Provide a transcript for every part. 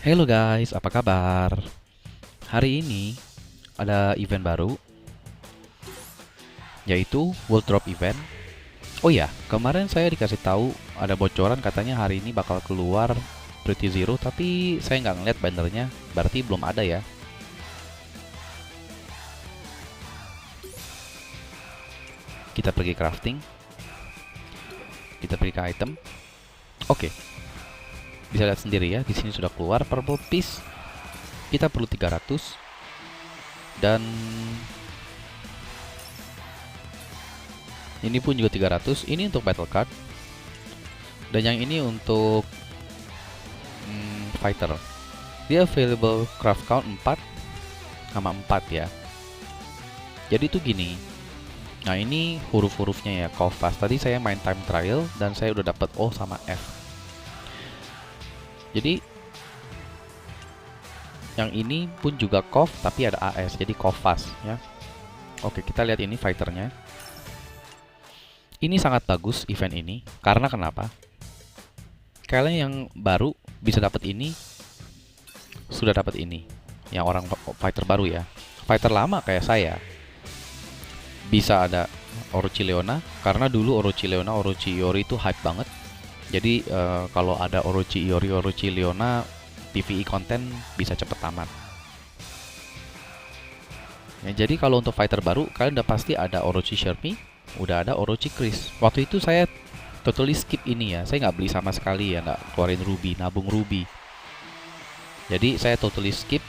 Halo guys, apa kabar? Hari ini ada event baru, yaitu World Drop Event. Oh ya, kemarin saya dikasih tahu ada bocoran katanya hari ini bakal keluar Pretty Zero, tapi saya nggak ngeliat bannernya, berarti belum ada ya. Kita pergi crafting, kita pergi ke item. Oke, bisa lihat sendiri ya, di sini sudah keluar purple piece. Kita perlu 300 dan ini pun juga 300. Ini untuk battle card. Dan yang ini untuk fighter. Dia available craft count 4 sama 4 ya. Jadi itu gini. Nah, ini huruf-hurufnya ya, Kofas. Tadi saya main time trial dan saya udah dapat O sama F. Jadi yang ini pun juga Kof tapi ada AS, jadi Kofas ya. Oke, kita lihat ini fighternya. Ini sangat bagus event ini karena kenapa? Kalian yang baru bisa dapat ini, sudah dapat ini. Yang orang fighter baru ya. Fighter lama kayak saya bisa ada Orochi Leona karena dulu Orochi Leona, Orochi Iori itu hype banget. Jadi kalau ada Orochi Iori, Orochi Leona PvE konten bisa cepet tamat. Ya, jadi kalau untuk fighter baru kalian udah pasti ada Orochi Shermie, udah ada Orochi Chris. Waktu itu saya totally skip ini ya, saya nggak beli sama sekali ya, nggak keluarin ruby, nabung ruby. Jadi saya totally skip,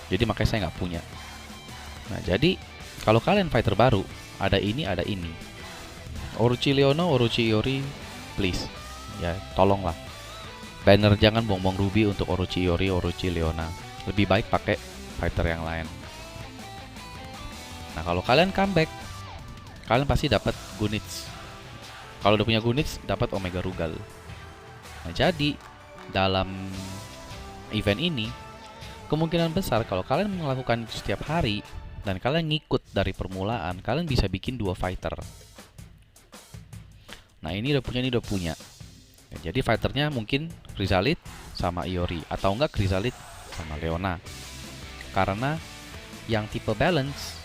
jadi makanya saya nggak punya. Nah, jadi kalau kalian fighter baru, ada ini, ada ini. Orochi Leona, Orochi Iori, please. Ya, tolonglah. Banner jangan bongbong ruby untuk Orochi Iori, Orochi Leona. Lebih baik pakai fighter yang lain. Nah, kalau kalian comeback, kalian pasti dapat Gunits. Kalau udah punya Gunits, dapat Omega Rugal. Nah, jadi dalam event ini, kemungkinan besar kalau kalian melakukan itu setiap hari dan kalian ngikut dari permulaan, kalian bisa bikin 2 fighter. Nah, ini udah punya. Ya, jadi fighternya mungkin Chrysalid sama Iori, atau enggak Chrysalid sama Leona. Karena yang tipe balance,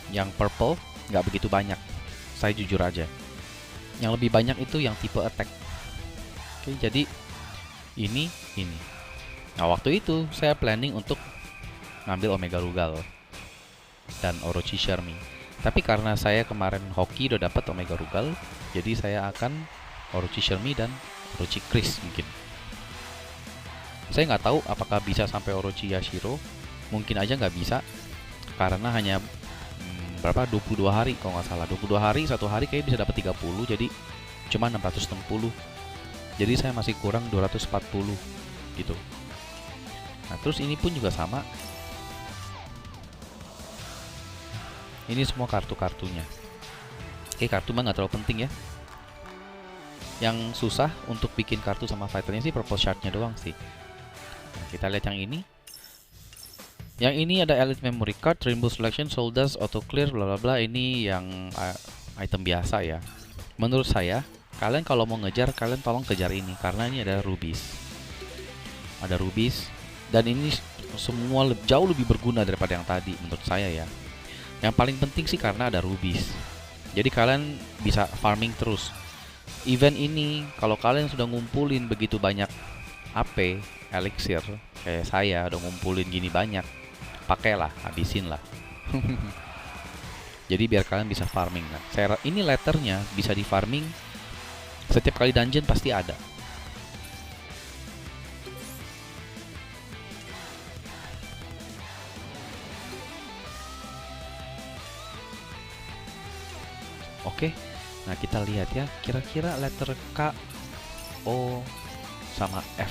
yang purple nggak begitu banyak. Saya jujur aja. Yang lebih banyak itu yang tipe attack. Oke, jadi ini. Nah, waktu itu saya planning untuk ngambil Omega Rugal dan Orochi Shermie. Tapi karena saya kemarin hoki udah dapat Omega Rugal, jadi saya akan Orochi Shermie dan Orochi Chris mungkin. Saya nggak tahu apakah bisa sampai Orochi Yashiro. Mungkin aja nggak bisa, karena hanya berapa 22 hari kalau nggak salah. 22 hari, satu hari kayak bisa dapat 30, jadi cuma 660. Jadi saya masih kurang 240 gitu. Nah, terus ini pun juga sama. Ini semua kartu-kartunya. Oke, kartu mah nggak terlalu penting ya. Yang susah untuk bikin kartu sama fighternya sih purple shardnya doang sih. Nah, kita lihat yang ini. Yang ini ada Elite Memory Card, Rainbow Selection, Soldiers, Auto Clear, bla bla bla. Ini yang item biasa ya. Menurut saya, kalian kalau mau ngejar, kalian tolong kejar ini karena ini ada rubies. Ada rubies dan ini semua jauh lebih berguna daripada yang tadi menurut saya ya. Yang paling penting sih karena ada rubies. Jadi kalian bisa farming terus. Event ini kalau kalian sudah ngumpulin begitu banyak AP, elixir, kayak saya udah ngumpulin gini banyak, pakailah, habisin lah. Jadi biar kalian bisa farming. Nah, ini letternya bisa di farming setiap kali dungeon pasti ada. Oke. Nah, kita lihat ya, kira-kira letter K, O, sama F,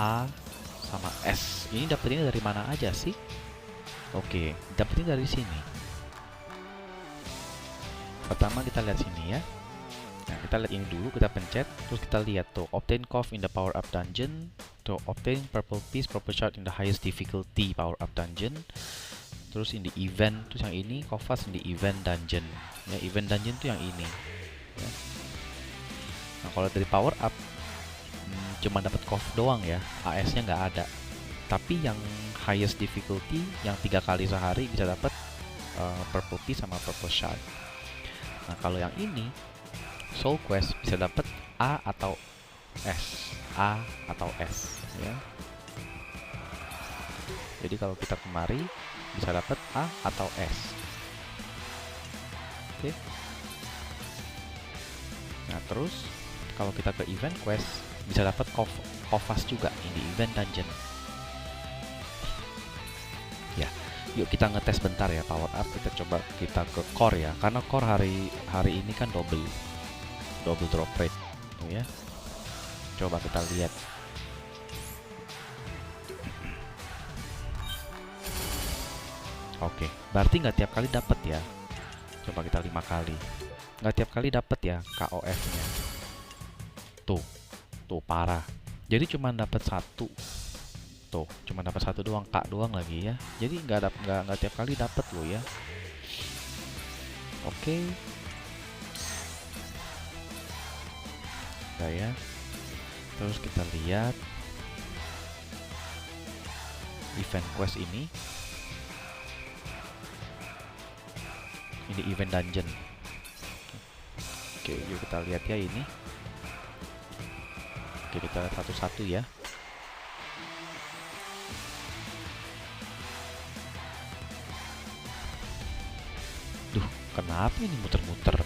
A, sama S. Ini dapetinnya dari mana aja sih? Oke, dapetinnya dari sini. Pertama kita lihat sini ya. Nah, kita lihat ini dulu, kita pencet, terus kita lihat tuh, obtain Kof in the power up dungeon, to obtain purple piece, purple shard in the highest difficulty power up dungeon. Terus in the event, terus yang ini Kofas in the event dungeon. Ya, event dungeon tuh yang ini. Ya. Nah, kalau dari power up, cuma dapat KOF doang ya, AS-nya nggak ada. Tapi yang highest difficulty yang 3 kali sehari bisa dapat purple piece sama purple shard. Nah kalau yang ini Soul Quest bisa dapat A atau S, A atau S ya. Jadi kalau kita kemari bisa dapat A atau S. Oke. Nah terus kalau kita ke event quest bisa dapat Kofas juga ini di event dungeon. Ya, yuk kita ngetes bentar ya power up. Kita coba kita ke core ya, karena core hari ini kan double drop rate, tuh ya. Coba kita lihat. Oke, berarti nggak tiap kali dapat ya. Coba kita 5 kali. Nggak tiap kali dapat ya KOF-nya. Tuh parah. Jadi cuma dapat satu. Tuh, cuma dapat satu doang, K doang lagi ya. Jadi nggak tiap kali dapat loh ya. Oke. Nah ya. Terus kita lihat event quest ini. Ini event dungeon. Oke, yuk kita lihat ya ini. Oke, kita lihat satu-satu ya. Duh, kenapa ini muter-muter?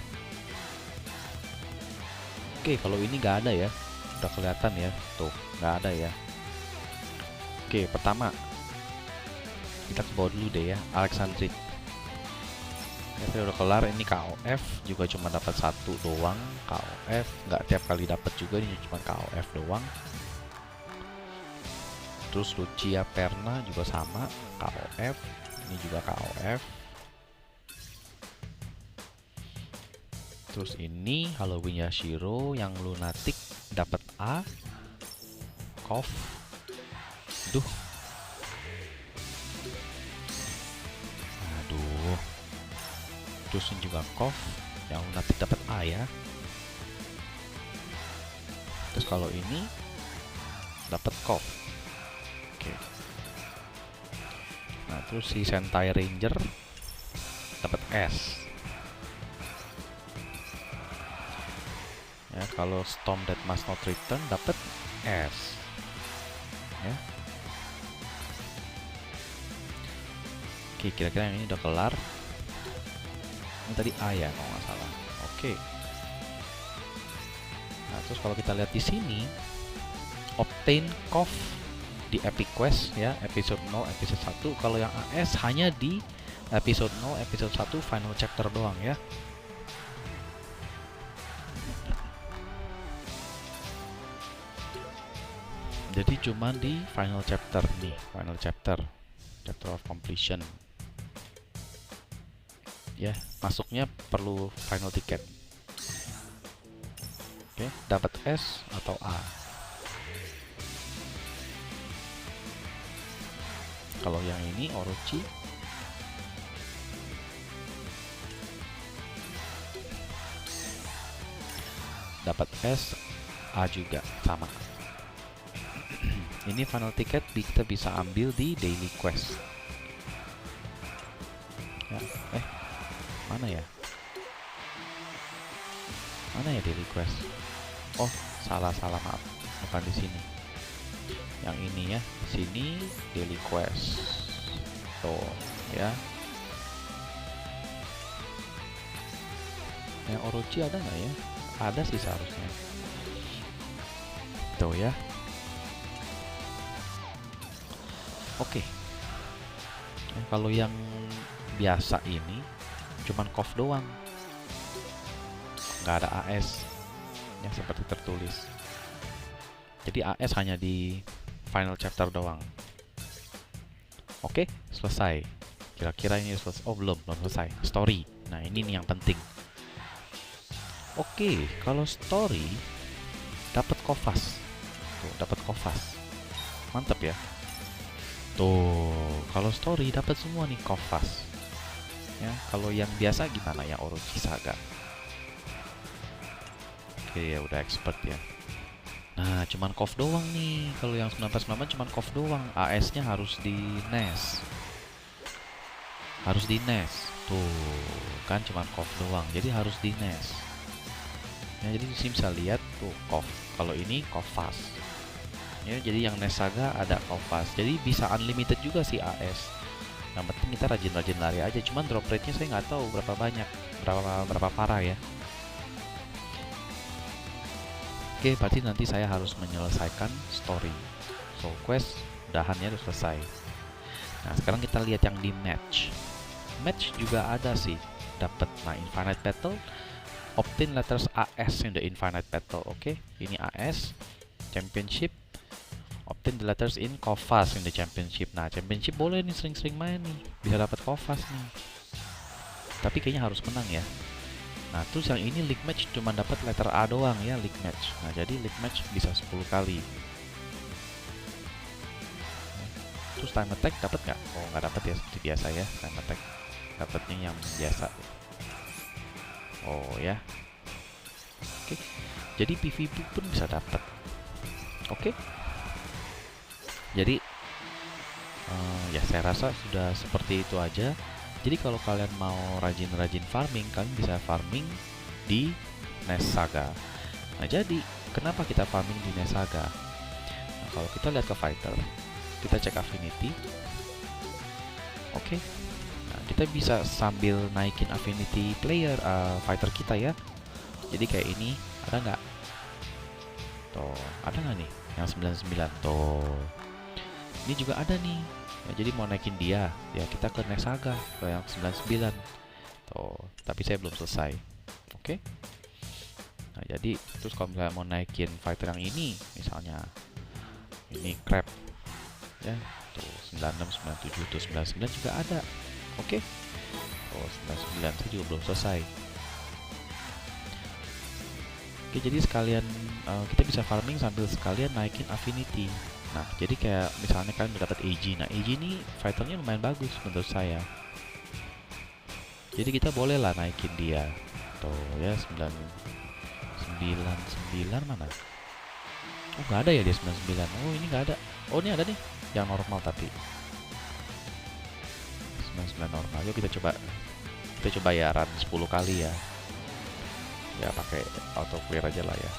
Oke, kalau ini nggak ada ya. Udah kelihatan ya. Tuh, nggak ada ya. Oke, pertama kita ke bawah dulu deh ya, Alexandrite. Ya, udah kelar. Ini KOF juga cuma dapat satu doang. KOF nggak tiap kali dapat juga, ini cuma KOF doang. Terus Lucia Perna juga sama, KOF. Ini juga KOF. Terus ini Halloween Yashiro yang lunatic dapat A, KOF. Duh. Aduh. Terus ini juga KOF yang lunatic dapat A ya. Terus kalau ini dapat KOF. Oke. Nah, terus si Sentai Ranger dapat S. Ya, kalau Storm That Must Not Return dapat S. Ya. Oke, kira-kira yang ini udah kelar. Ini tadi A ya, kalau nggak salah. Oke. Nah, terus kalau kita lihat di sini, obtain KOF di Epic Quest ya, episode 0, episode 1. Kalau yang AS hanya di episode 0, episode 1 final chapter doang ya. Jadi cuma di final chapter nih, final chapter of completion. Ya, masuknya perlu final ticket. Oke, dapat S atau A. Kalau yang ini Orochi dapat S, A juga sama. Ini final ticket kita bisa ambil di daily quest. Ya, mana ya? Mana ya daily quest? Oh, salah maaf. Bukan di sini. Yang ini ya, di sini daily quest. Tuh, ya. Yang Orochi ada nggak ya? Ada sih seharusnya. Tuh ya. Oke. Kalau yang biasa ini cuman KOF doang, nggak ada AS ya, seperti tertulis. Jadi AS hanya di final chapter doang. Oke, selesai. Kira-kira ini selesai. Oh, belum selesai. Story. Nah, ini nih yang penting. Oke, kalau story dapat Kofas. Tuh, dapat Kofas. Mantap ya. Tuh, kalau story dapat semua nih Kofas. Ya, kalau yang biasa gimana ya, Orochi Saga. Oke, ya udah expert ya. Nah, cuman KOF doang nih. Kalau yang 1998 cuman KOF doang. AS-nya harus di NES. Harus di NES. Tuh, kan cuman KOF doang. Jadi harus di NES. Ya, jadi di sini bisa lihat tuh KOF. Kalau ini KOF fast. Ya, jadi yang NES Saga ada KOF fast. Jadi bisa unlimited juga sih AS. Yang penting kita rajin-rajin lari aja. Cuman drop rate-nya saya nggak tahu berapa banyak, berapa parah ya. Oke, berarti nanti saya harus menyelesaikan story. So, quest udahannya udah selesai. Nah, sekarang kita lihat yang di match. Match juga ada sih, dapat. Nah, Infinite Battle, obtain letters AS in the Infinite Battle. Oke, ini AS, Championship, obtain the letters in KOFAS in the Championship. Nah, Championship boleh nih sering-sering main nih, bisa dapat KOFAS nih. Tapi kayaknya harus menang ya. Nah, terus yang ini League Match cuma dapat letter A doang ya, League Match. Nah, jadi League Match bisa 10 kali. Terus Time Attack dapat nggak? Oh, nggak dapat ya, seperti biasa ya. Time Attack dapatnya yang biasa. Oh ya. Oke. Jadi PvP pun bisa dapat. Oke. Jadi ya saya rasa sudah seperti itu aja. Jadi kalau kalian mau rajin-rajin farming, kalian bisa farming di NES Saga. Nah, jadi kenapa kita farming di NES Saga? Nah, kalau kita lihat ke fighter, kita cek affinity. Oke. Nah, kita bisa sambil naikin affinity player fighter kita ya. Jadi kayak ini, ada nggak? Tuh, ada nggak nih? Yang 99 tuh. Ini juga ada nih. Ya, jadi mau naikin dia, ya kita ke NES Saga ke yang 99. Tuh, tapi saya belum selesai. Oke. Nah, jadi terus kalau misalnya mau naikin fighter yang ini, misalnya ini crab ya, tuh 96, 97, tuh 99 juga ada. Oke. Oh, 99 saya juga belum selesai. Oke, jadi sekalian kita bisa farming sambil sekalian naikin affinity. Nah, jadi kayak misalnya kalian udah dapat AG. Nah, AG ini fighternya lumayan bagus menurut saya. Jadi kita boleh lah naikin dia. Tuh ya, 99 mana? Oh, nggak ada ya dia 99. Oh, ini nggak ada. Oh, ini ada nih yang normal tapi 99 normal. Yuk kita coba ya run 10 kali ya. Ya pakai auto clear aja lah ya.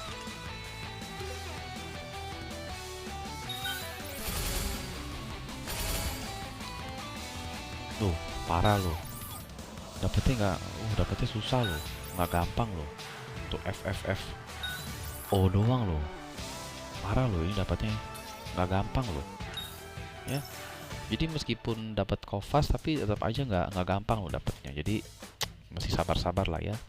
Loh, parah loh. Dapetnya dapetnya susah loh, nggak gampang loh. Untuk FFF O doang loh. Parah loh, ini dapetnya nggak gampang loh. Ya. Jadi meskipun dapat KOFAS tapi tetap aja nggak gampang loh dapetnya. Jadi masih sabar-sabar lah ya.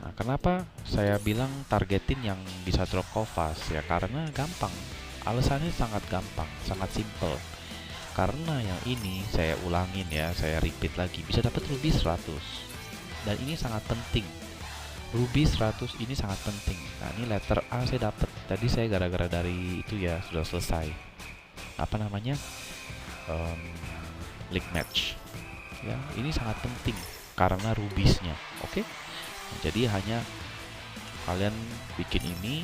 Nah, kenapa saya bilang targetin yang bisa drop KOFAS? Ya karena gampang. Alasannya sangat gampang, sangat simple. Karena yang ini saya ulangin ya, saya repeat lagi, bisa dapat ruby 100. Dan ini sangat penting. Ruby 100 ini sangat penting. Nah, ini letter A saya dapat. Tadi saya gara-gara dari itu ya sudah selesai. Apa namanya? League match. Ya, ini sangat penting karena rubiesnya. Oke? Nah, jadi hanya kalian bikin ini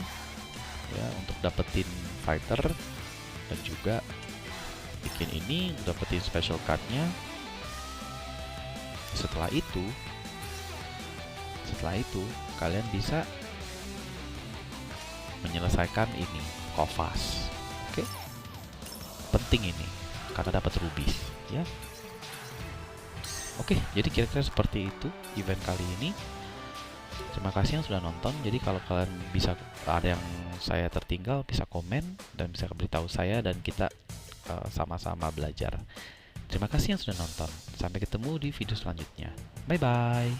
ya untuk dapetin fighter dan juga bikin ini dapetin special cardnya. Setelah itu kalian bisa menyelesaikan ini KOFAS. Oke, penting ini karena dapat rubies ya. Oke, jadi kira-kira seperti itu event kali ini. Terima kasih yang sudah nonton. Jadi kalau kalian bisa ada yang saya tertinggal, bisa komen dan bisa beritahu saya dan kita sama-sama belajar. Terima kasih yang sudah nonton. Sampai ketemu di video selanjutnya. Bye bye.